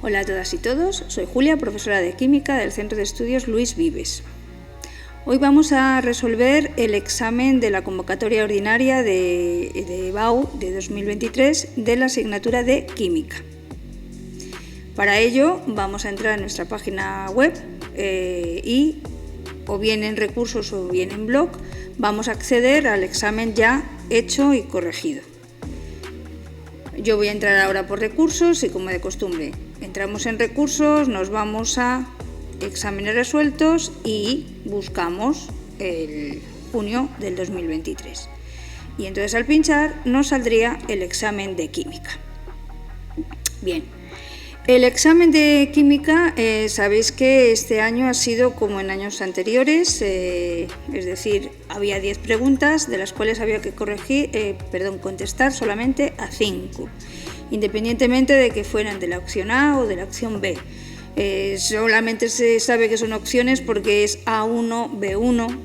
Hola a todas y todos, soy Julia, profesora de Química del Centro de Estudios Luis Vives. Hoy vamos a resolver el examen de la convocatoria ordinaria de BAU de 2023 de la asignatura de Química. Para ello vamos a entrar en nuestra página web y o bien en recursos o bien en blog vamos a acceder al examen ya hecho y corregido. Yo voy a entrar ahora por recursos y, como de costumbre, entramos en recursos, nos vamos a exámenes resueltos y buscamos el junio del 2023. Y entonces al pinchar nos saldría el examen de química. Bien, el examen de química, sabéis que este año ha sido como en años anteriores, es decir, había 10 preguntas, de las cuales había que contestar solamente a 5, independientemente de que fueran de la opción A o de la opción B. Solamente se sabe que son opciones porque es A1, B1.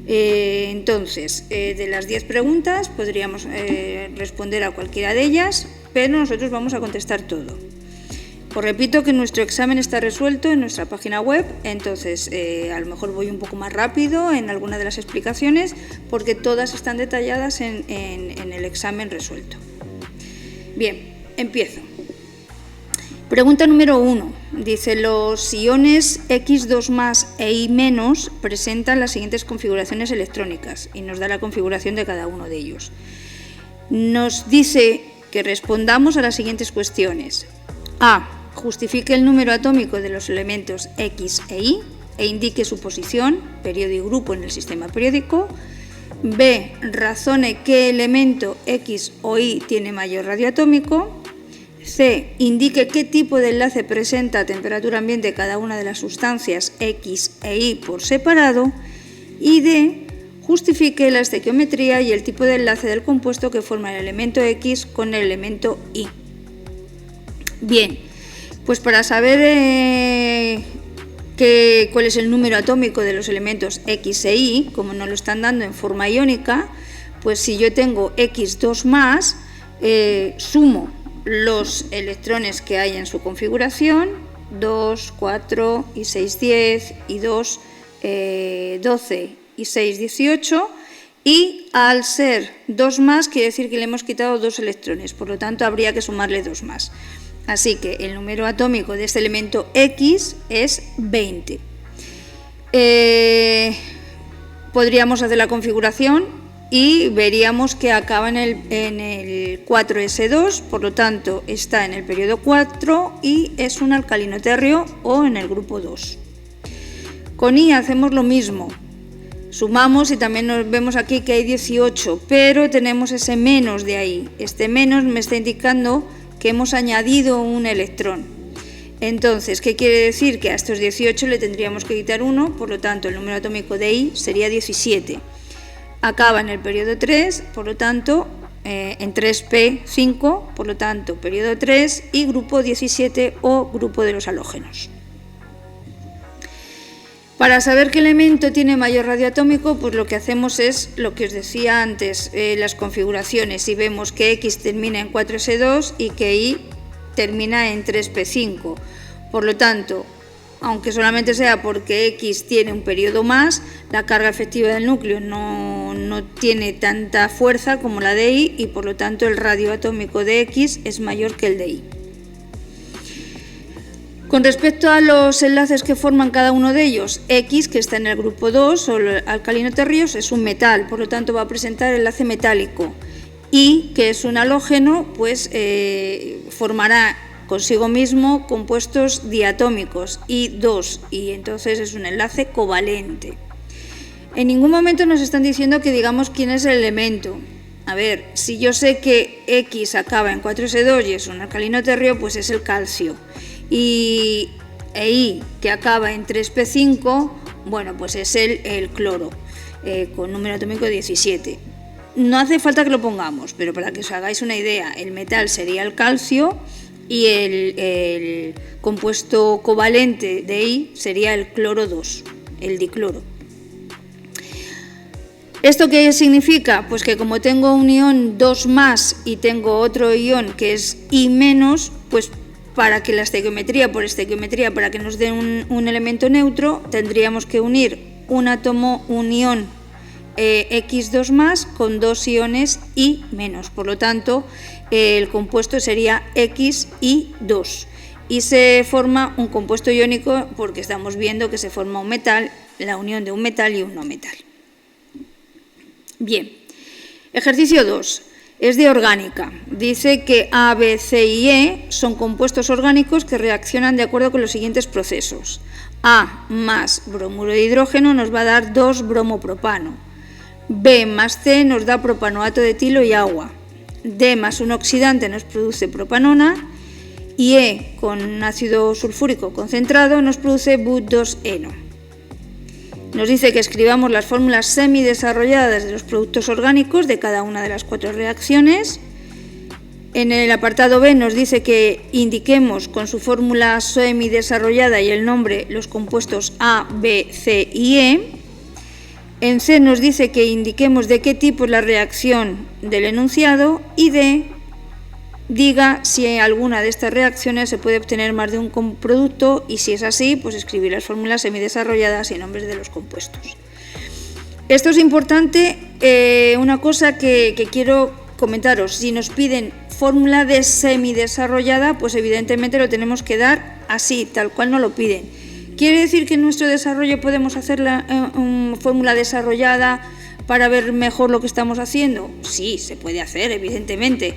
Entonces, de las 10 preguntas podríamos responder a cualquiera de ellas, pero nosotros vamos a contestar todo. Os repito que nuestro examen está resuelto en nuestra página web, entonces a lo mejor voy un poco más rápido en alguna de las explicaciones porque todas están detalladas en el examen resuelto. Bien, empiezo. Pregunta número 1. Dice, los iones X2+ e I- presentan las siguientes configuraciones electrónicas y nos da la configuración de cada uno de ellos. Nos dice que respondamos a las siguientes cuestiones. A. Justifique el número atómico de los elementos X e Y e indique su posición, periodo y grupo en el sistema periódico. B. Razone qué elemento X o Y tiene mayor radio atómico. C. Indique qué tipo de enlace presenta a temperatura ambiente cada una de las sustancias X e Y por separado. Y D. Justifique la estequiometría y el tipo de enlace del compuesto que forma el elemento X con el elemento Y. Bien, pues para saber cuál es el número atómico de los elementos X e Y, como nos lo están dando en forma iónica, pues si yo tengo X2+, sumo los electrones que hay en su configuración, 2, 4 y 6, 10 y 2, 12 y 6, 18, y al ser 2+, quiere decir que le hemos quitado 2 electrones, por lo tanto habría que sumarle 2+. Así que el número atómico de este elemento X es 20. Podríamos hacer la configuración y veríamos que acaba en el 4s2, por lo tanto está en el periodo 4 y es un alcalino térreo o en el grupo 2. Con I hacemos lo mismo. Sumamos y también nos vemos aquí que hay 18, pero tenemos ese menos de ahí. Este menos me está indicando que hemos añadido un electrón. Entonces, ¿qué quiere decir? Que a estos 18 le tendríamos que quitar 1, por lo tanto el número atómico de I sería 17. Acaba en el periodo 3, por lo tanto, en 3p5, por lo tanto, periodo 3 y grupo 17 o grupo de los halógenos. Para saber qué elemento tiene mayor radio atómico, pues lo que hacemos es lo que os decía antes, las configuraciones, y vemos que X termina en 4s2 y que Y termina en 3p5. Por lo tanto, aunque solamente sea porque X tiene un periodo más, la carga efectiva del núcleo no tiene tanta fuerza como la de Y y por lo tanto el radio atómico de X es mayor que el de Y. Con respecto a los enlaces que forman cada uno de ellos, X, que está en el grupo 2 o el alcalino térreos, es un metal, por lo tanto va a presentar enlace metálico. Y, que es un halógeno, pues formará consigo mismo compuestos diatómicos, I2, y entonces es un enlace covalente. En ningún momento nos están diciendo que digamos quién es el elemento. A ver, si yo sé que X acaba en 4s2 y es un alcalino térreo, pues es el calcio. Y Y, que acaba en 3p5, bueno, pues es el cloro, con número atómico 17. No hace falta que lo pongamos, pero para que os hagáis una idea, el metal sería el calcio y el compuesto covalente de Y sería el cloro 2, el dicloro. ¿Esto qué significa? Pues que como tengo un ion 2+ y tengo otro ion que es I-, pues para que la estequiometría, por estequiometría, para que nos dé un elemento neutro, tendríamos que unir un átomo unión X2 más con dos iones I menos. Por lo tanto, el compuesto sería XI2 y se forma un compuesto iónico porque estamos viendo que se forma un metal, la unión de un metal y un no metal. Bien, ejercicio 2. Es de orgánica. Dice que A, B, C y E son compuestos orgánicos que reaccionan de acuerdo con los siguientes procesos. A más bromuro de hidrógeno nos va a dar 2 bromopropano. B más C nos da propanoato de etilo y agua. D más un oxidante nos produce propanona. Y E con ácido sulfúrico concentrado nos produce But2-eno. Nos dice que escribamos las fórmulas semidesarrolladas de los productos orgánicos de cada una de las 4 reacciones. En el apartado B nos dice que indiquemos con su fórmula semidesarrollada y el nombre los compuestos A, B, C y E. En C nos dice que indiquemos de qué tipo es la reacción del enunciado y D diga si en alguna de estas reacciones se puede obtener más de un producto y si es así, pues escribir las fórmulas semidesarrolladas y nombres de los compuestos. Esto es importante, una cosa que quiero comentaros, si nos piden fórmula de semidesarrollada, pues evidentemente lo tenemos que dar así, tal cual nos lo piden. ¿Quiere decir que en nuestro desarrollo podemos hacer la fórmula desarrollada para ver mejor lo que estamos haciendo? Sí, se puede hacer, evidentemente.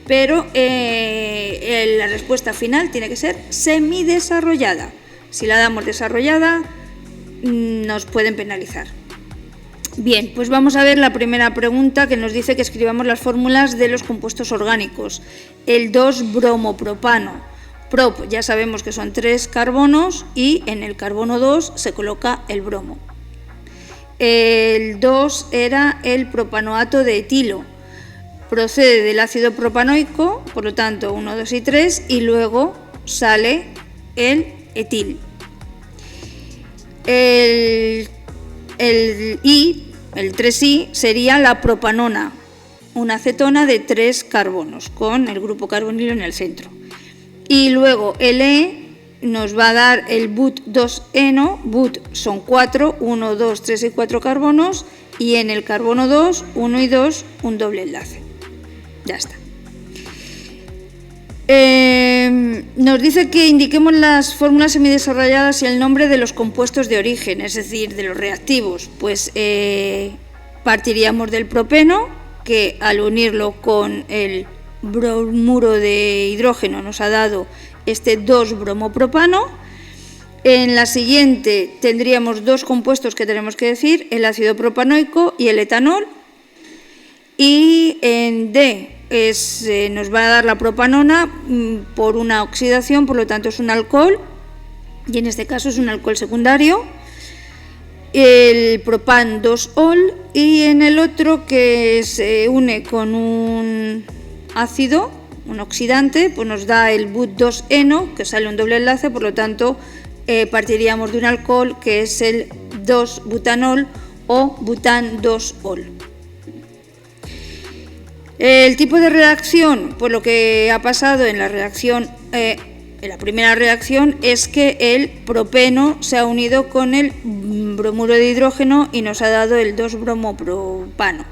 Pero la respuesta final tiene que ser semidesarrollada. Si la damos desarrollada, nos pueden penalizar. Bien, pues vamos a ver la primera pregunta que nos dice que escribamos las fórmulas de los compuestos orgánicos. El 2-bromopropano. Prop ya sabemos que son 3 carbonos y en el carbono 2 se coloca el bromo. El 2 era el propanoato de etilo. Procede del ácido propanoico, por lo tanto 1, 2 y 3, y luego sale el etil. El 3I sería la propanona, una acetona de 3 carbonos con el grupo carbonilo en el centro. Y luego el E nos va a dar el But2-eno, But son 4, 1, 2, 3 y 4 carbonos, y en el carbono 2, 1 y 2, un doble enlace. Ya está. Nos dice que indiquemos las fórmulas semidesarrolladas y el nombre de los compuestos de origen, es decir, de los reactivos. Pues partiríamos del propeno, que al unirlo con el bromuro de hidrógeno nos ha dado este 2-bromopropano. En la siguiente tendríamos 2 compuestos que tenemos que decir, el ácido propanoico y el etanol. Y en D nos va a dar la propanona por una oxidación, por lo tanto es un alcohol, y en este caso es un alcohol secundario, el propan 2-ol, y en el otro que se une con un ácido, un oxidante, pues nos da el But2-eno, que sale un doble enlace, por lo tanto partiríamos de un alcohol que es el 2-butanol o butan 2-ol. El tipo de reacción, pues lo que ha pasado en la reacción, en la primera reacción, es que el propeno se ha unido con el bromuro de hidrógeno y nos ha dado el 2-bromopropano.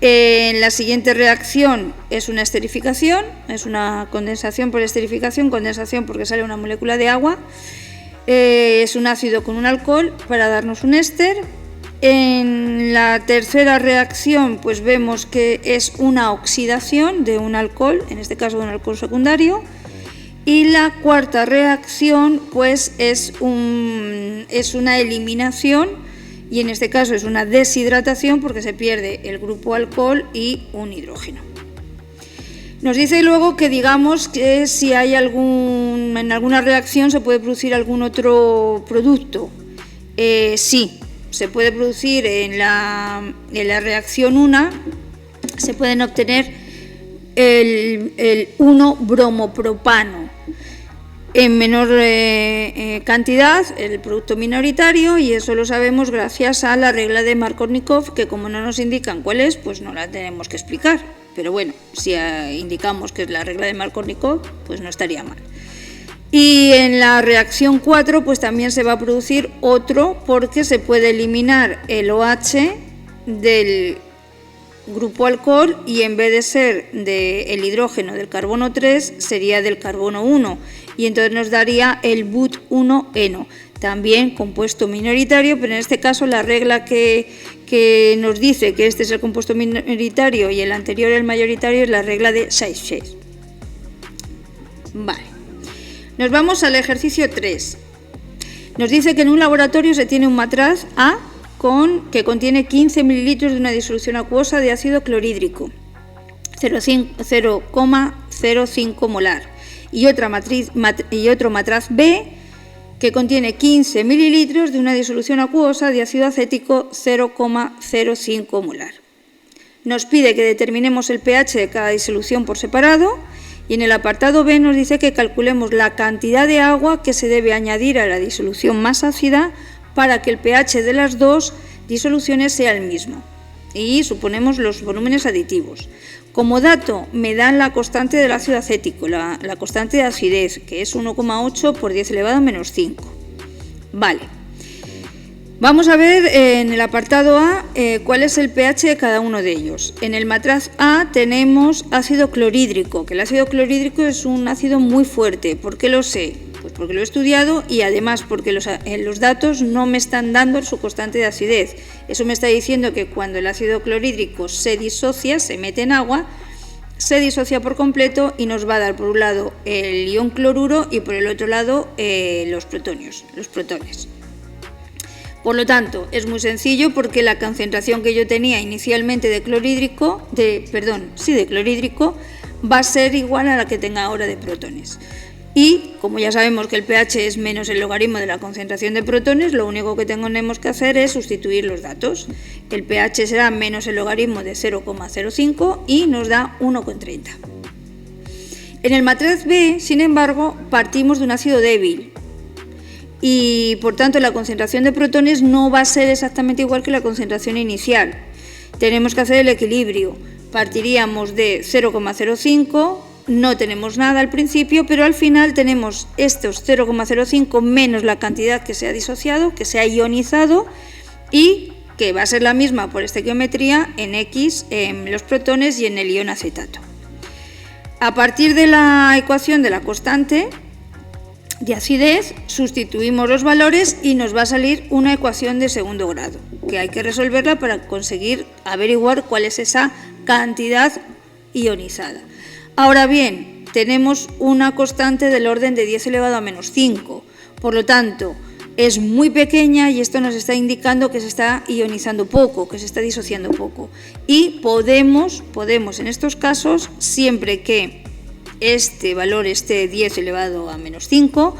En la siguiente reacción es una esterificación, es una condensación por esterificación, condensación porque sale una molécula de agua, es un ácido con un alcohol para darnos un éster. En la tercera reacción pues vemos que es una oxidación de un alcohol, en este caso un alcohol secundario, y la cuarta reacción pues es una eliminación, y en este caso es una deshidratación porque se pierde el grupo alcohol y un hidrógeno. Nos dice luego que digamos que si hay en alguna reacción se puede producir algún otro producto. Sí. Se puede producir en la reacción 1, se pueden obtener el 1-bromopropano en menor cantidad, el producto minoritario, y eso lo sabemos gracias a la regla de Markovnikov, que como no nos indican cuál es, pues no la tenemos que explicar. Pero bueno, si indicamos que es la regla de Markovnikov, pues no estaría mal. Y en la reacción 4 pues también se va a producir otro, porque se puede eliminar el OH del grupo alcohol y en vez de ser del hidrógeno del carbono 3 sería del carbono 1 y entonces nos daría el but1-eno, también compuesto minoritario, pero en este caso la regla que nos dice que este es el compuesto minoritario y el anterior el mayoritario es la regla de Seychet. Vale, nos vamos al ejercicio 3. Nos dice que en un laboratorio se tiene un matraz A que contiene 15 mililitros de una disolución acuosa de ácido clorhídrico, 0,05 molar, y otro matraz B que contiene 15 mililitros de una disolución acuosa de ácido acético, 0,05 molar. Nos pide que determinemos el pH de cada disolución por separado y en el apartado B nos dice que calculemos la cantidad de agua que se debe añadir a la disolución más ácida para que el pH de las dos disoluciones sea el mismo y suponemos los volúmenes aditivos. Como dato me dan la constante del ácido acético, la constante de acidez, que es 1,8 por 10 elevado a menos 5. Vale. Vamos a ver en el apartado A cuál es el pH de cada uno de ellos. En el matraz A tenemos ácido clorhídrico, que el ácido clorhídrico es un ácido muy fuerte. ¿Por qué lo sé? Pues porque lo he estudiado y además porque los datos no me están dando su constante de acidez. Eso me está diciendo que cuando el ácido clorhídrico se disocia, se mete en agua, se disocia por completo y nos va a dar por un lado el ion cloruro y por el otro lado los protones. Por lo tanto, es muy sencillo porque la concentración que yo tenía inicialmente de clorhídrico va a ser igual a la que tenga ahora de protones. Y, como ya sabemos que el pH es menos el logaritmo de la concentración de protones, lo único que tenemos que hacer es sustituir los datos. El pH será menos el logaritmo de 0,05 y nos da 1,30. En el matraz B, sin embargo, partimos de un ácido débil y, por tanto, la concentración de protones no va a ser exactamente igual que la concentración inicial. Tenemos que hacer el equilibrio. Partiríamos de 0,05, no tenemos nada al principio, pero al final tenemos estos 0,05 menos la cantidad que se ha disociado, que se ha ionizado y que va a ser la misma por estequiometría en X, en los protones y en el ion acetato. A partir de la ecuación de la constante de acidez, sustituimos los valores y nos va a salir una ecuación de segundo grado, que hay que resolverla para conseguir averiguar cuál es esa cantidad ionizada. Ahora bien, tenemos una constante del orden de 10 elevado a menos 5, por lo tanto, es muy pequeña y esto nos está indicando que se está ionizando poco, que se está disociando poco. Y podemos en estos casos, siempre que este valor esté 10 elevado a menos 5,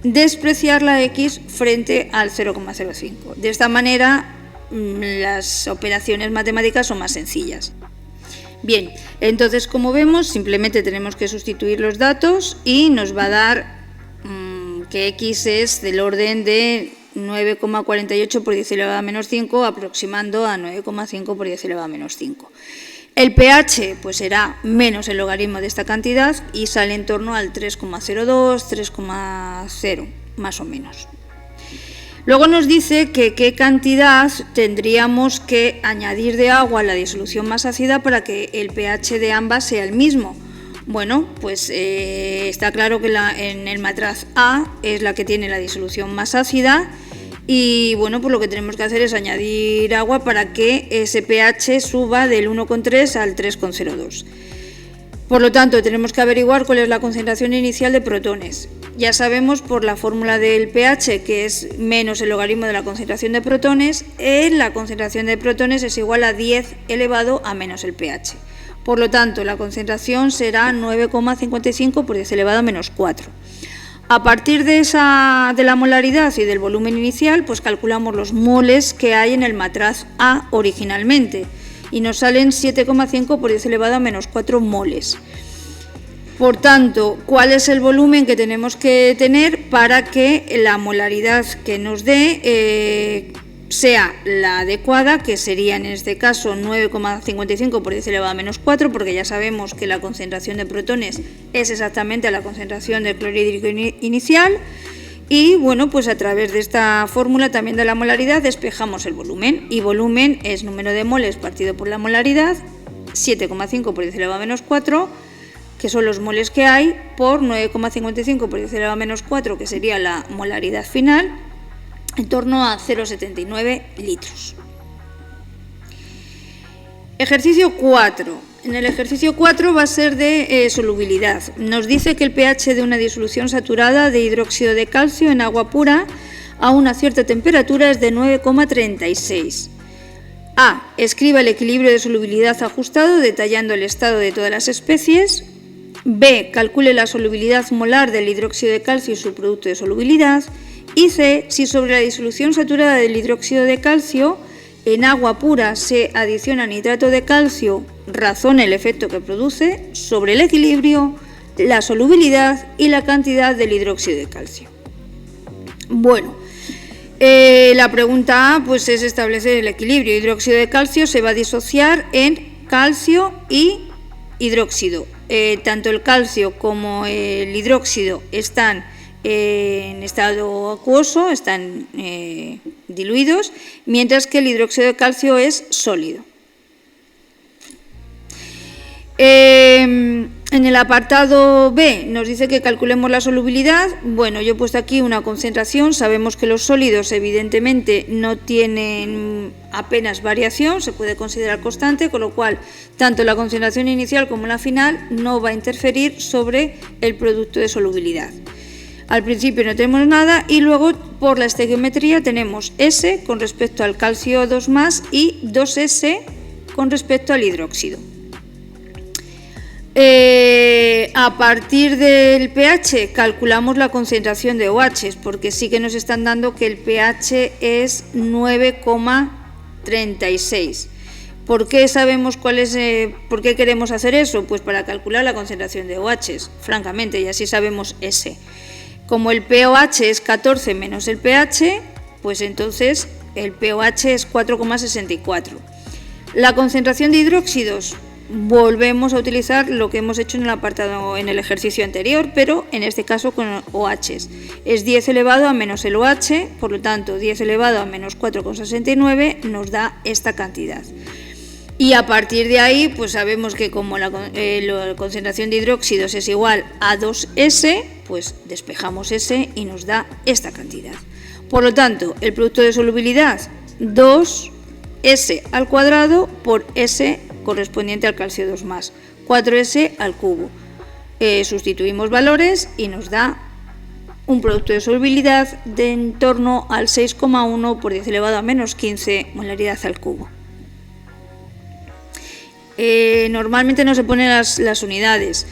despreciar la X frente al 0,05. De esta manera, las operaciones matemáticas son más sencillas. Bien, entonces como vemos simplemente tenemos que sustituir los datos y nos va a dar que X es del orden de 9,48 por 10 elevado a menos 5 aproximando a 9,5 por 10 elevado a menos 5. El pH pues será menos el logaritmo de esta cantidad y sale en torno al 3,02, 3,0 más o menos. Luego nos dice que qué cantidad tendríamos que añadir de agua a la disolución más ácida para que el pH de ambas sea el mismo. Bueno, pues está claro que en el matraz A es la que tiene la disolución más ácida y bueno, pues lo que tenemos que hacer es añadir agua para que ese pH suba del 1,3 al 3,02. Por lo tanto, tenemos que averiguar cuál es la concentración inicial de protones. Ya sabemos por la fórmula del pH que es menos el logaritmo de la concentración de protones, la concentración de protones es igual a 10 elevado a menos el pH. Por lo tanto, la concentración será 9,55 por 10 elevado a menos 4. A partir de la molaridad y del volumen inicial, pues calculamos los moles que hay en el matraz A originalmente y nos salen 7,5 por 10 elevado a menos 4 moles. Por tanto, ¿cuál es el volumen que tenemos que tener para que la molaridad que nos dé sea la adecuada, que sería en este caso 9,55 por 10 elevado a menos 4, porque ya sabemos que la concentración de protones es exactamente la concentración del clorhídrico inicial. Y bueno, pues a través de esta fórmula también de la molaridad despejamos el volumen, y volumen es número de moles partido por la molaridad, 7,5 por 10 elevado a menos 4, que son los moles que hay, por 9,55 por 10 elevado a menos 4, que sería la molaridad final, en torno a 0,79 litros. Ejercicio 4. En el ejercicio 4 va a ser de solubilidad. Nos dice que el pH de una disolución saturada de hidróxido de calcio en agua pura a una cierta temperatura es de 9,36. A. Escriba el equilibrio de solubilidad ajustado detallando el estado de todas las especies. B. Calcule la solubilidad molar del hidróxido de calcio y su producto de solubilidad. Y C. Si sobre la disolución saturada del hidróxido de calcio en agua pura se adiciona nitrato de calcio, razone el efecto que produce sobre el equilibrio, la solubilidad y la cantidad del hidróxido de calcio. Bueno, la pregunta A pues es establecer el equilibrio. Hidróxido de calcio se va a disociar en calcio y hidróxido. Tanto el calcio como el hidróxido están en estado acuoso, están diluidos, mientras que el hidróxido de calcio es sólido. En el apartado B nos dice que calculemos la solubilidad. Bueno, yo he puesto aquí una concentración. Sabemos que los sólidos evidentemente no tienen apenas variación, se puede considerar constante, con lo cual tanto la concentración inicial como la final no va a interferir sobre el producto de solubilidad. Al principio no tenemos nada y luego por la estequiometría tenemos S con respecto al calcio 2+ y 2S con respecto al hidróxido. A partir del pH calculamos la concentración de OH, porque sí que nos están dando que el pH es 9,36. ¿Por qué sabemos por qué queremos hacer eso? Pues para calcular la concentración de OH, francamente, y así sabemos S. Como el pOH es 14 menos el pH, pues entonces el pOH es 4,64. La concentración de hidróxidos, volvemos a utilizar lo que hemos hecho en el apartado en el ejercicio anterior, pero en este caso con OHs. Es 10 elevado a menos el OH, por lo tanto 10 elevado a menos 4,69 nos da esta cantidad. Y a partir de ahí, pues sabemos que como la concentración de hidróxidos es igual a 2S, pues despejamos S y nos da esta cantidad. Por lo tanto, el producto de solubilidad 2S al cuadrado por S correspondiente al calcio 2+, 4S al cubo. Sustituimos valores y nos da un producto de solubilidad de en torno al 6,1 por 10 elevado a menos 15 molaridad al cubo. Normalmente no se ponen las unidades.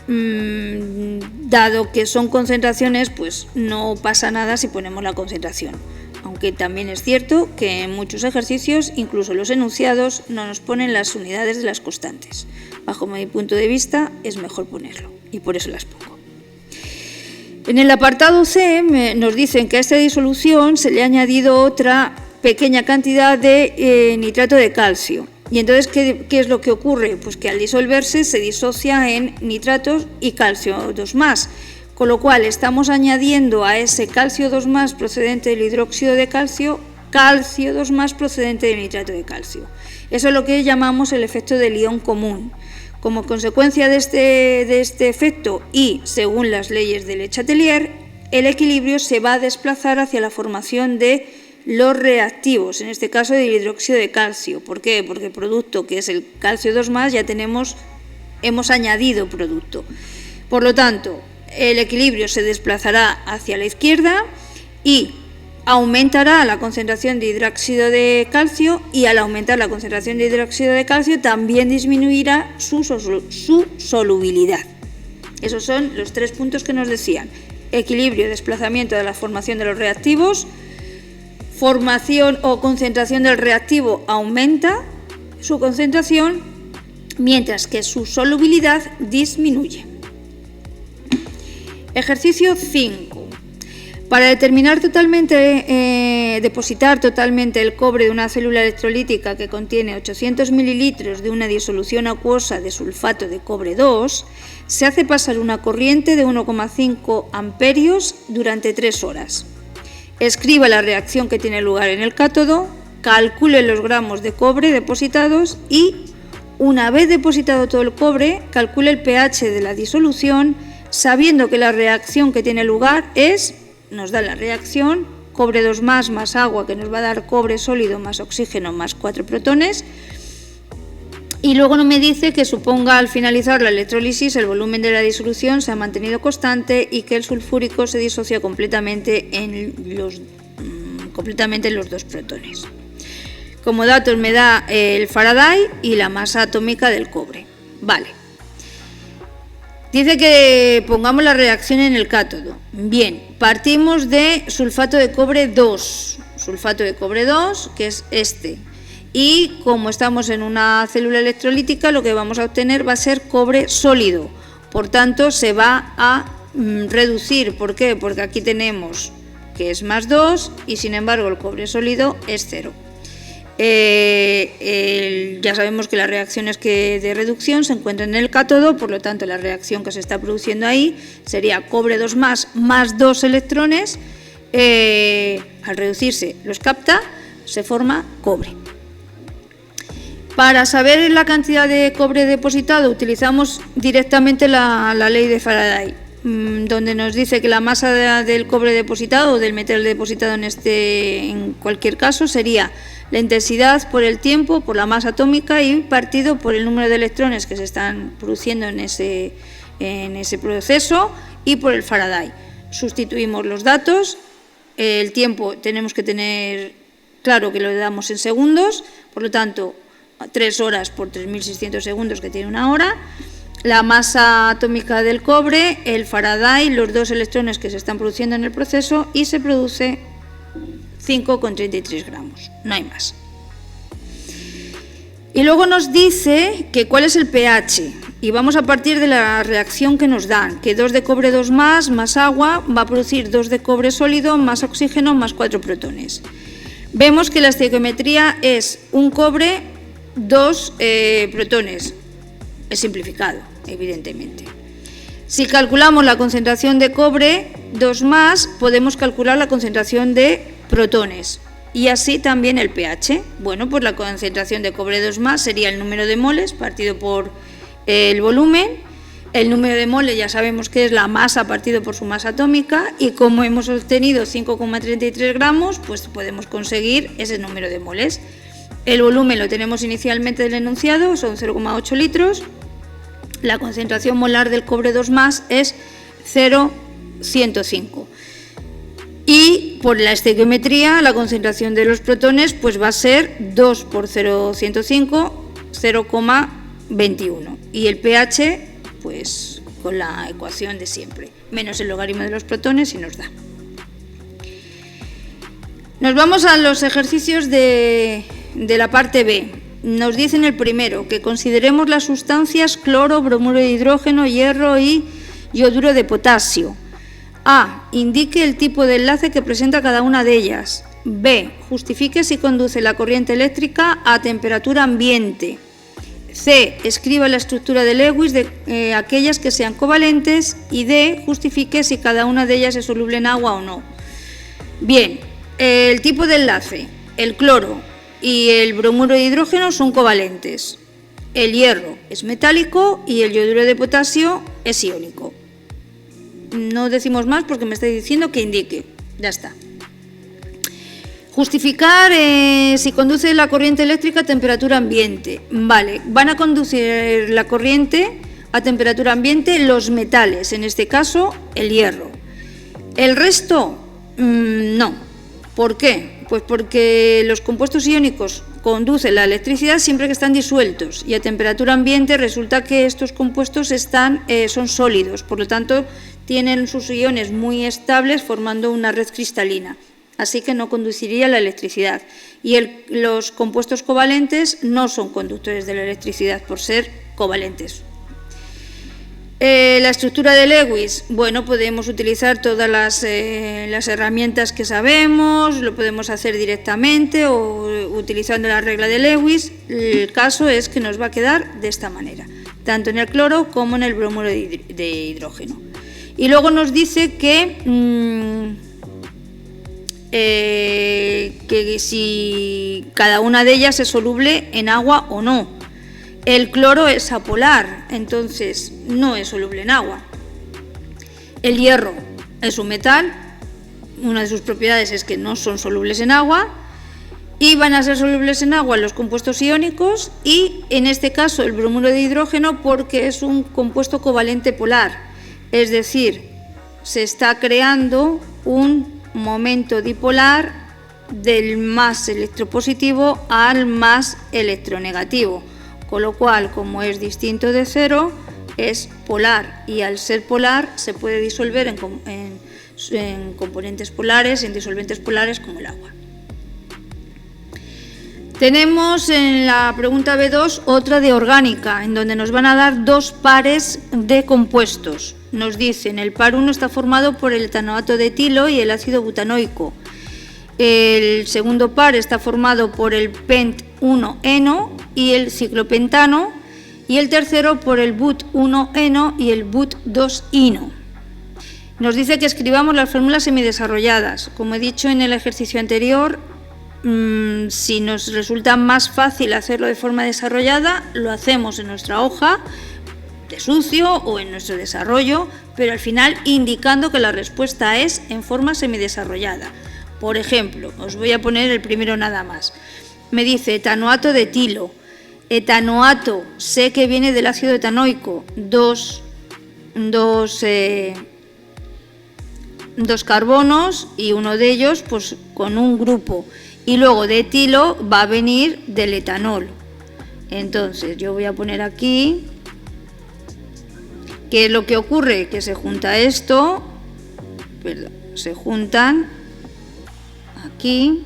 Dado que son concentraciones, pues no pasa nada si ponemos la concentración. Aunque también es cierto que en muchos ejercicios, incluso los enunciados, no nos ponen las unidades de las constantes. Bajo mi punto de vista, es mejor ponerlo, y por eso las pongo. En el apartado C nos dicen que a esta disolución se le ha añadido otra pequeña cantidad de nitrato de calcio. Y entonces, ¿qué es lo que ocurre? Pues que al disolverse se disocia en nitratos y calcio 2+, con lo cual estamos añadiendo a ese calcio 2+ procedente del hidróxido de calcio 2+ procedente del nitrato de calcio. Eso es lo que llamamos el efecto del ion común. Como consecuencia de este efecto y según las leyes de Le Chatelier, el equilibrio se va a desplazar hacia la formación de los reactivos, en este caso del hidróxido de calcio. ¿Por qué? Porque el producto, que es el calcio 2+, ya hemos añadido producto. Por lo tanto, el equilibrio se desplazará hacia la izquierda y aumentará la concentración de hidróxido de calcio, y al aumentar la concentración de hidróxido de calcio también disminuirá su solubilidad. Esos son los 3 puntos que nos decían: equilibrio, desplazamiento de la formación de los reactivos. Formación o concentración del reactivo aumenta su concentración, mientras que su solubilidad disminuye. Ejercicio 5. Para depositar totalmente el cobre de una célula electrolítica que contiene 800 mililitros de una disolución acuosa de sulfato de cobre 2, se hace pasar una corriente de 1,5 amperios durante 3 horas. Escriba la reacción que tiene lugar en el cátodo, calcule los gramos de cobre depositados y, una vez depositado todo el cobre, calcule el pH de la disolución, sabiendo que la reacción que tiene lugar nos da la reacción cobre 2 más agua, que nos va a dar cobre sólido más oxígeno más 4 protones, y luego no me dice que suponga al finalizar la electrólisis el volumen de la disolución se ha mantenido constante y que el sulfúrico se disocia completamente en los 2 protones. Como datos me da el Faraday y la masa atómica del cobre. Vale. Dice que pongamos la reacción en el cátodo. Bien, partimos de sulfato de cobre 2. Sulfato de cobre 2, que es este. Y como estamos en una célula electrolítica, lo que vamos a obtener va a ser cobre sólido. Por tanto, se va a reducir. ¿Por qué? Porque aquí tenemos que es más 2 y sin embargo el cobre sólido es 0. Ya sabemos que las reacciones de reducción se encuentran en el cátodo, por lo tanto la reacción que se está produciendo ahí sería cobre 2 más 2 electrones. Al reducirse los capta, se forma cobre. Para saber la cantidad de cobre depositado utilizamos directamente la ley de Faraday, donde nos dice que la masa del cobre depositado o del metal depositado en cualquier caso sería la intensidad por el tiempo, por la masa atómica y partido por el número de electrones que se están produciendo en ese proceso y por el Faraday. Sustituimos los datos, el tiempo tenemos que tener claro que lo damos en segundos, por lo tanto 3 horas por 3.600 segundos, que tiene una hora, la masa atómica del cobre, el Faraday, los 2 electrones que se están produciendo en el proceso y se produce 5,33 gramos, no hay más. Y luego nos dice que cuál es el pH y vamos a partir de la reacción que nos dan, que 2 de cobre 2 más agua va a producir 2 de cobre sólido más oxígeno más 4 protones. Vemos que la estequiometría es un cobre, 2 protones, es simplificado, evidentemente. Si calculamos la concentración de cobre 2 más, podemos calcular la concentración de protones y así también el pH. Bueno, pues la concentración de cobre 2 más sería el número de moles partido por el volumen. El número de moles ya sabemos que es la masa partido por su masa atómica y como hemos obtenido 5,33 gramos, pues podemos conseguir ese número de moles. El volumen lo tenemos inicialmente del enunciado, son 0,8 litros. La concentración molar del cobre 2 más es 0,105. Y por la estequiometría, la concentración de los protones pues va a ser 2 por 0,105, 0,21. Y el pH, pues con la ecuación de siempre, menos el logaritmo de los protones y nos da. Nos vamos a los ejercicios de la parte B. Nos dicen el primero que consideremos las sustancias cloro, bromuro de hidrógeno, hierro y yoduro de potasio. A. Indique el tipo de enlace que presenta cada una de ellas. B. Justifique si conduce la corriente eléctrica a temperatura ambiente. C. Escriba la estructura de Lewis de aquellas que sean covalentes. Y D. Justifique si cada una de ellas es soluble en agua o no. Bien, el tipo de enlace, el cloro y el bromuro de hidrógeno son covalentes. El hierro es metálico y el yoduro de potasio es iónico. No decimos más porque me está diciendo que indique. Ya está. Justificar si conduce la corriente eléctrica a temperatura ambiente. Vale, van a conducir la corriente a temperatura ambiente los metales, en este caso el hierro. El resto, no. ¿Por qué? Pues porque los compuestos iónicos conducen la electricidad siempre que están disueltos y a temperatura ambiente resulta que estos compuestos son sólidos, por lo tanto tienen sus iones muy estables formando una red cristalina, así que no conduciría la electricidad. Y los compuestos covalentes no son conductores de la electricidad por ser covalentes. La estructura de Lewis, bueno, podemos utilizar todas las herramientas que sabemos, lo podemos hacer directamente o utilizando la regla de Lewis. El caso es que nos va a quedar de esta manera, tanto en el cloro como en el bromuro de hidrógeno. Y luego nos dice que si cada una de ellas es soluble en agua o no. El cloro es apolar, entonces no es soluble en agua. El hierro es un metal, una de sus propiedades es que no son solubles en agua y van a ser solubles en agua los compuestos iónicos y en este caso el bromuro de hidrógeno porque es un compuesto covalente polar, es decir, se está creando un momento dipolar del más electropositivo al más electronegativo. Con lo cual, como es distinto de cero, es polar y al ser polar se puede disolver en componentes polares, en disolventes polares como el agua. Tenemos en la pregunta B2 otra de orgánica, en donde nos van a dar dos pares de compuestos. Nos dicen, el par 1 está formado por el etanoato de etilo y el ácido butanoico. El segundo par está formado por el pent-1-eno y el ciclopentano, y el tercero por el but-1-eno y el but-2-ino. Nos dice que escribamos las fórmulas semidesarrolladas. Como he dicho en el ejercicio anterior, si nos resulta más fácil hacerlo de forma desarrollada, lo hacemos en nuestra hoja de sucio o en nuestro desarrollo, pero al final indicando que la respuesta es en forma semidesarrollada. Por ejemplo, os voy a poner el primero nada más. Me dice etanoato de etilo. Etanoato, sé que viene del ácido etanoico, dos carbonos y uno de ellos pues con un grupo. Y luego de etilo va a venir del etanol. Entonces yo voy a poner aquí, ¿qué es lo que ocurre? Que se junta esto, se juntan aquí,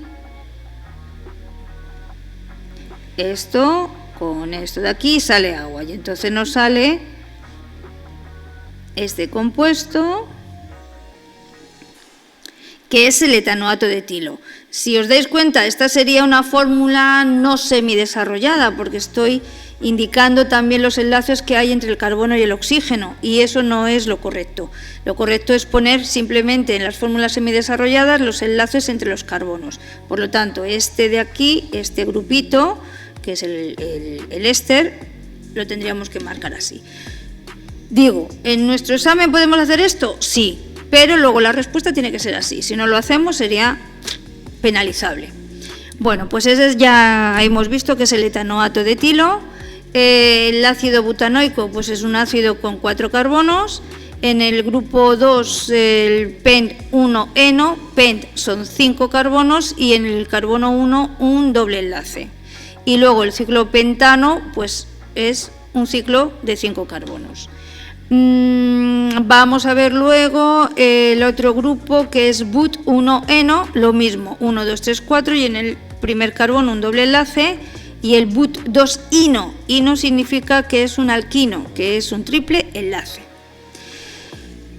esto con esto de aquí sale agua y entonces nos sale este compuesto que es el etanoato de etilo. Si os dais cuenta, esta sería una fórmula no semidesarrollada porque estoy indicando también los enlaces que hay entre el carbono y el oxígeno y eso no es lo correcto. Lo correcto es poner simplemente en las fórmulas semidesarrolladas los enlaces entre los carbonos. Por lo tanto, este de aquí, este grupito, que es el éster, lo tendríamos que marcar así. Digo, ¿en nuestro examen podemos hacer esto? Sí, pero luego la respuesta tiene que ser así. Si no lo hacemos sería penalizable. Bueno, pues ese ya hemos visto que es el etanoato de etilo. El ácido butanoico pues es un ácido con 4 carbonos. En el grupo 2 el pent-1-eno, pent son 5 carbonos y en el carbono 1 un doble enlace. Y luego el ciclopentano pues es un ciclo de 5 carbonos. Vamos a ver luego el otro grupo que es but-1-eno, lo mismo, 1, 2, 3, 4 y en el primer carbono un doble enlace y el but-2-ino, ino significa que es un alquino, que es un triple enlace.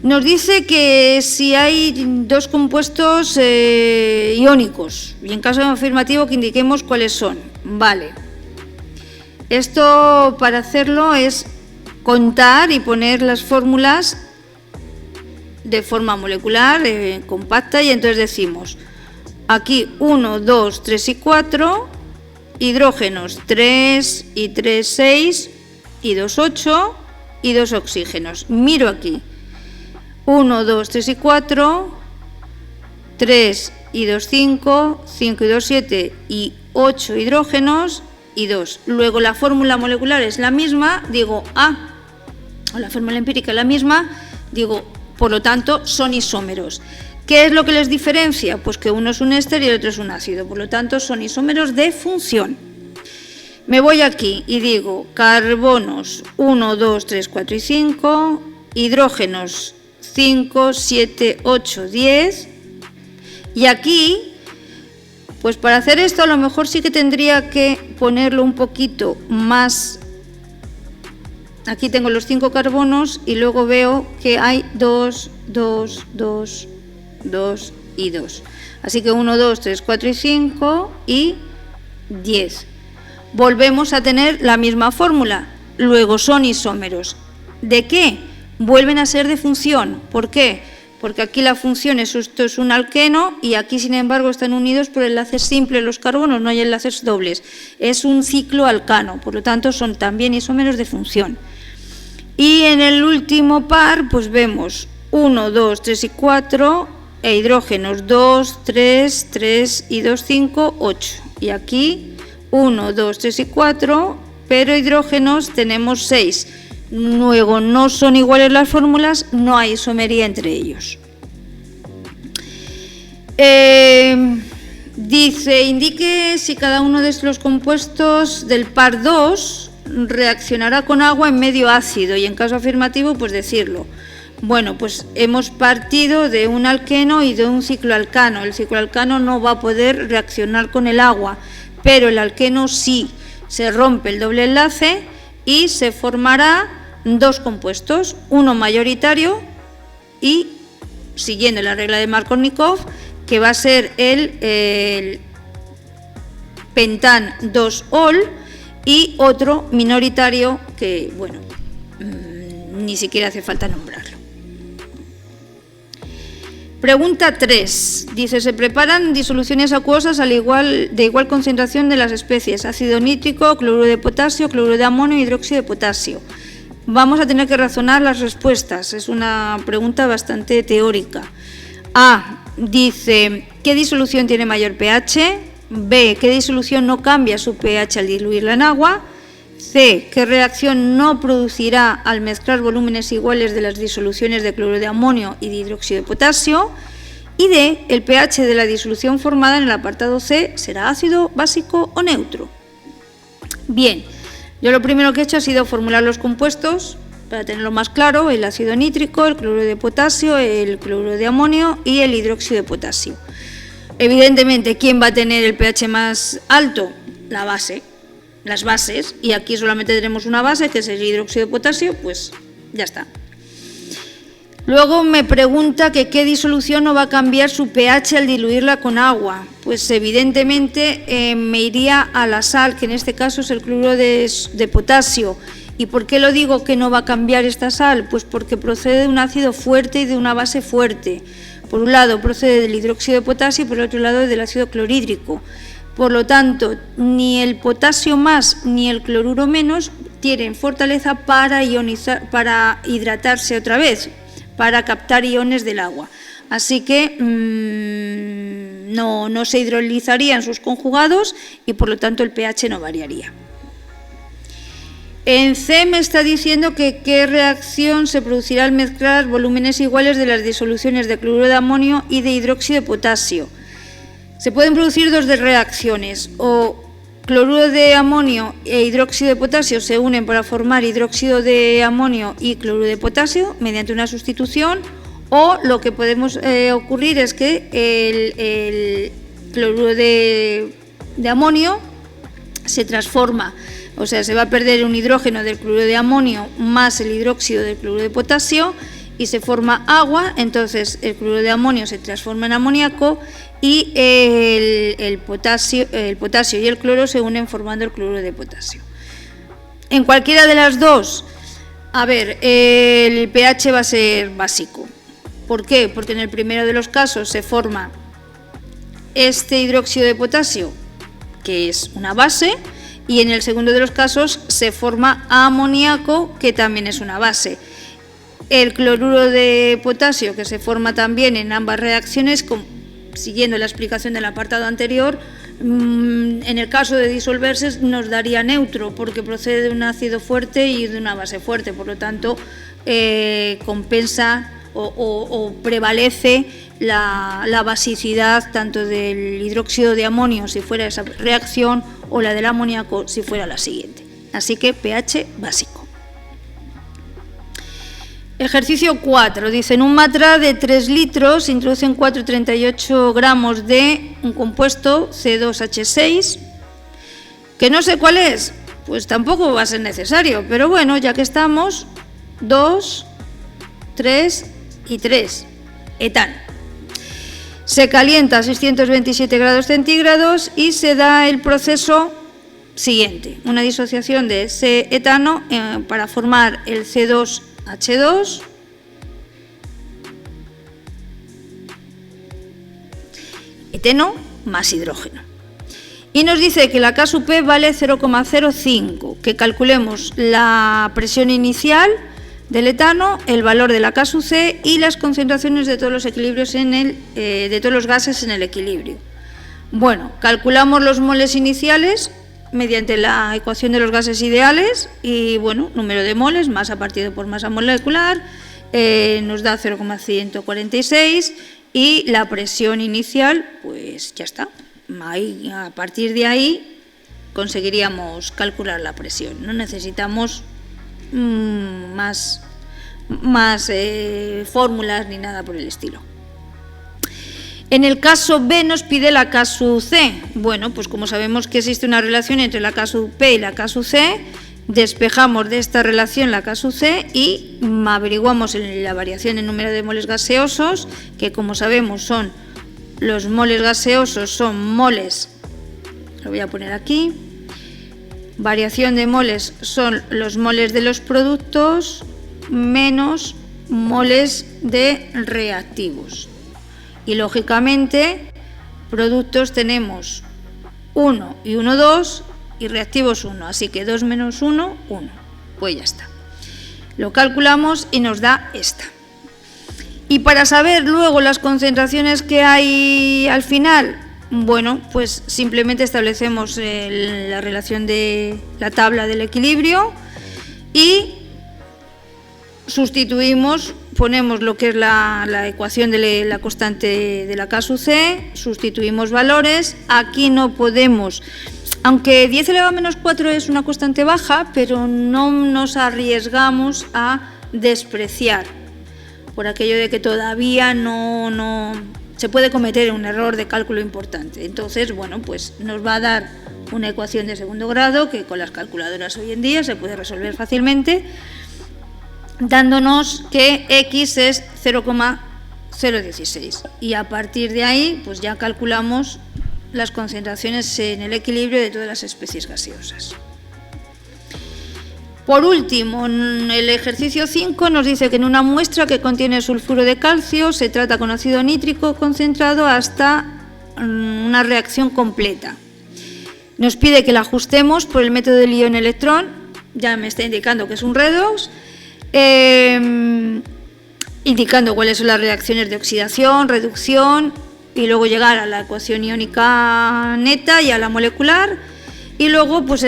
Nos dice que si hay dos compuestos iónicos y en caso afirmativo que indiquemos cuáles son. Vale. Esto para hacerlo es contar y poner las fórmulas de forma molecular, compacta y entonces decimos aquí 1, 2, 3 y 4, hidrógenos 3 y 3, 6 y 2, 8 y 2 oxígenos. Miro aquí. 1, 2, 3 y 4, 3 y 2, 5, 5 y 2, 7 y 8 hidrógenos y 2. Luego la fórmula molecular es la misma, digo o la fórmula empírica es la misma, digo, por lo tanto son isómeros. ¿Qué es lo que les diferencia? Pues que uno es un éster y el otro es un ácido, por lo tanto son isómeros de función. Me voy aquí y digo carbonos 1, 2, 3, 4 y 5, hidrógenos 5, 7, 8, 10 y aquí, pues para hacer esto a lo mejor sí que tendría que ponerlo un poquito más aquí tengo los 5 carbonos y luego veo que hay 2, 2, 2, 2 y 2. Así que 1, 2, 3, 4 y 5 y 10. Volvemos a tener la misma fórmula. Luego son isómeros. ¿De qué? Vuelven a ser de función. ¿Por qué? Porque aquí la función esto es un alqueno y aquí, sin embargo, están unidos por enlaces simples los carbonos, no hay enlaces dobles. Es un ciclo alcano, por lo tanto, son también isómeros de función. Y en el último par, pues vemos 1, 2, 3 y 4, e hidrógenos 2, 3, 3 y 2, 5, 8. Y aquí 1, 2, 3 y 4, pero hidrógenos tenemos 6. Luego no son iguales las fórmulas, no hay isomería entre ellos. Dice, indique si cada uno de los compuestos del par 2 reaccionará con agua en medio ácido y en caso afirmativo, pues decirlo. Bueno, pues hemos partido de un alqueno y de un cicloalcano. El cicloalcano no va a poder reaccionar con el agua, pero el alqueno sí. Se rompe el doble enlace y se formará 2 compuestos, uno mayoritario y, siguiendo la regla de Markovnikov, que va a ser el pentan 2-ol, y otro minoritario que, bueno, ni siquiera hace falta nombrarlo. Pregunta 3. Dice, se preparan disoluciones acuosas de igual concentración de las especies, ácido nítrico, cloruro de potasio, cloruro de amonio y hidróxido de potasio. Vamos a tener que razonar las respuestas, es una pregunta bastante teórica. A, dice, ¿qué disolución tiene mayor pH? B, ¿qué disolución no cambia su pH al diluirla en agua? C, ¿qué reacción no producirá al mezclar volúmenes iguales de las disoluciones de cloruro de amonio y de hidróxido de potasio? Y D, el pH de la disolución formada en el apartado C será ácido, básico o neutro. Bien, yo lo primero que he hecho ha sido formular los compuestos para tenerlo más claro: el ácido nítrico, el cloruro de potasio, el cloruro de amonio y el hidróxido de potasio. Evidentemente, ¿quién va a tener el pH más alto? La base. Las bases, y aquí solamente tenemos una base, que es el hidróxido de potasio, pues ya está. Luego me pregunta que qué disolución no va a cambiar su pH al diluirla con agua. Pues evidentemente me iría a la sal, que en este caso es el cloruro de potasio. ¿Y por qué lo digo que no va a cambiar esta sal? Pues porque procede de un ácido fuerte y de una base fuerte. Por un lado procede del hidróxido de potasio y por el otro lado del ácido clorhídrico. Por lo tanto, ni el potasio más ni el cloruro menos tienen fortaleza para hidratarse otra vez, para captar iones del agua. Así que no se hidrolizarían sus conjugados y por lo tanto el pH no variaría. En C me está diciendo que qué reacción se producirá al mezclar volúmenes iguales de las disoluciones de cloruro de amonio y de hidróxido de potasio. Se pueden producir 2 reacciones, o cloruro de amonio e hidróxido de potasio se unen para formar hidróxido de amonio y cloruro de potasio mediante una sustitución, o lo que podemos ocurrir es que el cloruro de amonio se transforma, o sea, se va a perder un hidrógeno del cloruro de amonio más el hidróxido del cloruro de potasio y se forma agua. Entonces el cloruro de amonio se transforma en amoníaco y el potasio y el cloro se unen formando el cloruro de potasio. En cualquiera de las dos, a ver, el pH va a ser básico. ¿Por qué? Porque en el primero de los casos se forma este hidróxido de potasio, que es una base, y en el segundo de los casos se forma amoníaco, que también es una base. El cloruro de potasio, que se forma también en ambas reacciones, siguiendo la explicación del apartado anterior, en el caso de disolverse nos daría neutro, porque procede de un ácido fuerte y de una base fuerte, por lo tanto compensa o prevalece la basicidad tanto del hidróxido de amonio si fuera esa reacción o la del amoníaco si fuera la siguiente. Así que pH básico. Ejercicio 4. Dice, en un matra de 3 litros se introducen 4,38 gramos de un compuesto C2H6, que no sé cuál es. pues tampoco va a ser necesario, pero bueno, ya que estamos, 2, 3 y 3, etano. Se calienta a 627 grados centígrados y se da el proceso siguiente, una disociación de ese etano para formar el C2H2, eteno más hidrógeno. Y nos dice que la K sub P vale 0,05, que calculemos la presión inicial del etano, el valor de la K sub C y las concentraciones de todos los equilibrios de todos los gases en el equilibrio. Bueno, calculamos los moles iniciales mediante la ecuación de los gases ideales y, bueno, número de moles, masa partido por masa molecular, nos da 0,146 y la presión inicial, pues ya está. Ahí, a partir de ahí conseguiríamos calcular la presión. No necesitamos más fórmulas ni nada por el estilo. En el caso B nos pide la K sub C. Bueno, pues como sabemos que existe una relación entre la K sub P y la K sub C, despejamos de esta relación la K sub C y averiguamos la variación en número de moles gaseosos, que como sabemos son los moles gaseosos, son moles, lo voy a poner aquí, variación de moles son los moles de los productos menos moles de reactivos. Y lógicamente, productos tenemos 1 y 1, 2 y reactivos 1, así que 2 menos 1, 1. Pues ya está. Lo calculamos y nos da esta. Y para saber luego las concentraciones que hay al final, bueno, pues simplemente establecemos la relación de la tabla del equilibrio y sustituimos, ponemos lo que es la ecuación de la constante de la K sub C, sustituimos valores. Aquí no podemos, aunque 10 elevado a menos 4 es una constante baja, pero no nos arriesgamos a despreciar, por aquello de que todavía no se puede cometer un error de cálculo importante. Entonces, bueno, pues nos va a dar una ecuación de segundo grado que con las calculadoras hoy en día se puede resolver fácilmente, dándonos que X es 0,016 y a partir de ahí pues ya calculamos las concentraciones en el equilibrio de todas las especies gaseosas. Por último, en el ejercicio 5 nos dice que en una muestra que contiene sulfuro de calcio se trata con ácido nítrico concentrado hasta una reacción completa. Nos pide que la ajustemos por el método del ion-electrón, ya me está indicando que es un redox, indicando cuáles son las reacciones de oxidación, reducción y luego llegar a la ecuación iónica neta y a la molecular. Y luego pues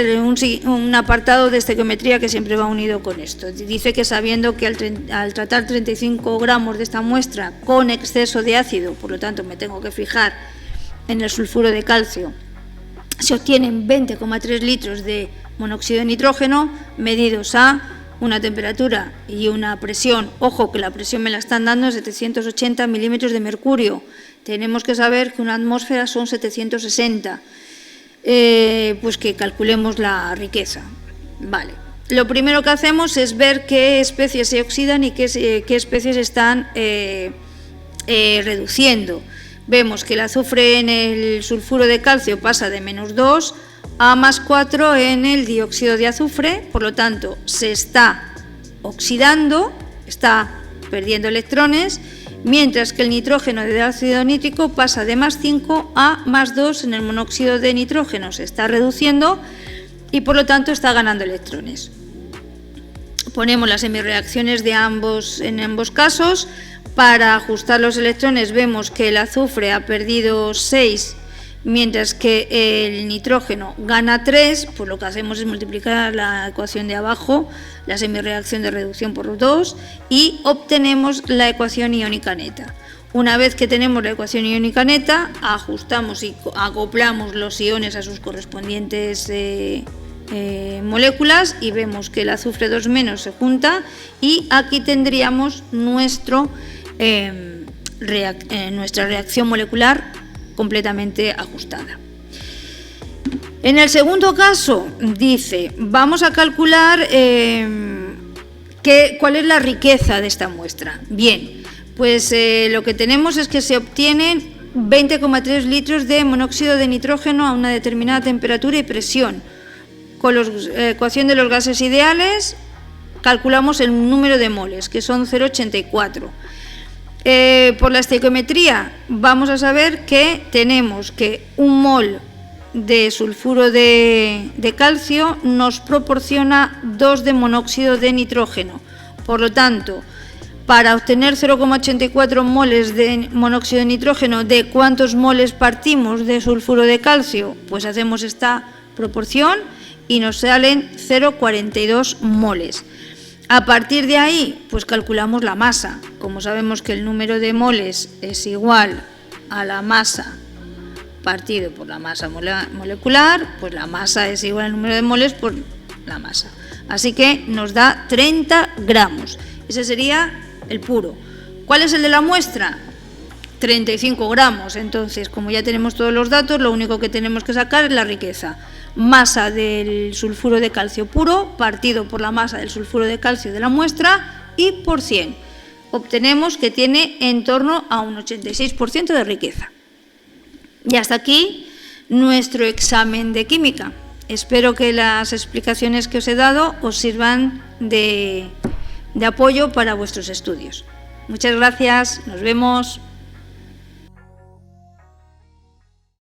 un apartado de estequiometría que siempre va unido con esto. Dice que sabiendo que al tratar 35 gramos de esta muestra con exceso de ácido, por lo tanto me tengo que fijar en el sulfuro de calcio, se obtienen 20,3 litros de monóxido de nitrógeno medidos a una temperatura y una presión. Ojo que la presión me la están dando en 780 milímetros de mercurio. Tenemos que saber que una atmósfera son 760. Pues que calculemos la riqueza. Vale. Lo primero que hacemos es ver qué especies se oxidan y qué especies están reduciendo. Vemos que el azufre en el sulfuro de calcio pasa de -2 a +4 en el dióxido de azufre, por lo tanto se está oxidando, está perdiendo electrones, mientras que el nitrógeno de ácido nítrico pasa de +5 a +2 en el monóxido de nitrógeno, se está reduciendo y por lo tanto está ganando electrones. Ponemos las semireacciones en ambos casos. Para ajustar los electrones vemos que el azufre ha perdido 6, mientras que el nitrógeno gana 3, pues lo que hacemos es multiplicar la ecuación de abajo, la semireacción de reducción por 2 y obtenemos la ecuación iónica neta. Una vez que tenemos la ecuación iónica neta, ajustamos y acoplamos los iones a sus correspondientes moléculas y vemos que el azufre 2- se junta y aquí tendríamos nuestra reacción molecular completamente ajustada. En el segundo caso, dice, vamos a calcular cuál es la riqueza de esta muestra. Bien, pues lo que tenemos es que se obtienen 20,3 litros de monóxido de nitrógeno a una determinada temperatura y presión. Con la ecuación de los gases ideales calculamos el número de moles, que son 0,84. Por la estequiometría vamos a saber que tenemos que un mol de sulfuro de calcio nos proporciona 2 de monóxido de nitrógeno. Por lo tanto, para obtener 0,84 moles de monóxido de nitrógeno, ¿de cuántos moles partimos de sulfuro de calcio? Pues hacemos esta proporción y nos salen 0,42 moles. A partir de ahí, pues calculamos la masa. Como sabemos que el número de moles es igual a la masa partido por la masa molecular, pues la masa es igual al número de moles por la masa. Así que nos da 30 gramos. Ese sería el puro. ¿Cuál es el de la muestra? 35 gramos. Entonces, como ya tenemos todos los datos, lo único que tenemos que sacar es la riqueza. Masa del sulfuro de calcio puro partido por la masa del sulfuro de calcio de la muestra y por 100. Obtenemos que tiene en torno a un 86% de riqueza. Y hasta aquí nuestro examen de química. Espero que las explicaciones que os he dado os sirvan de apoyo para vuestros estudios. Muchas gracias, nos vemos.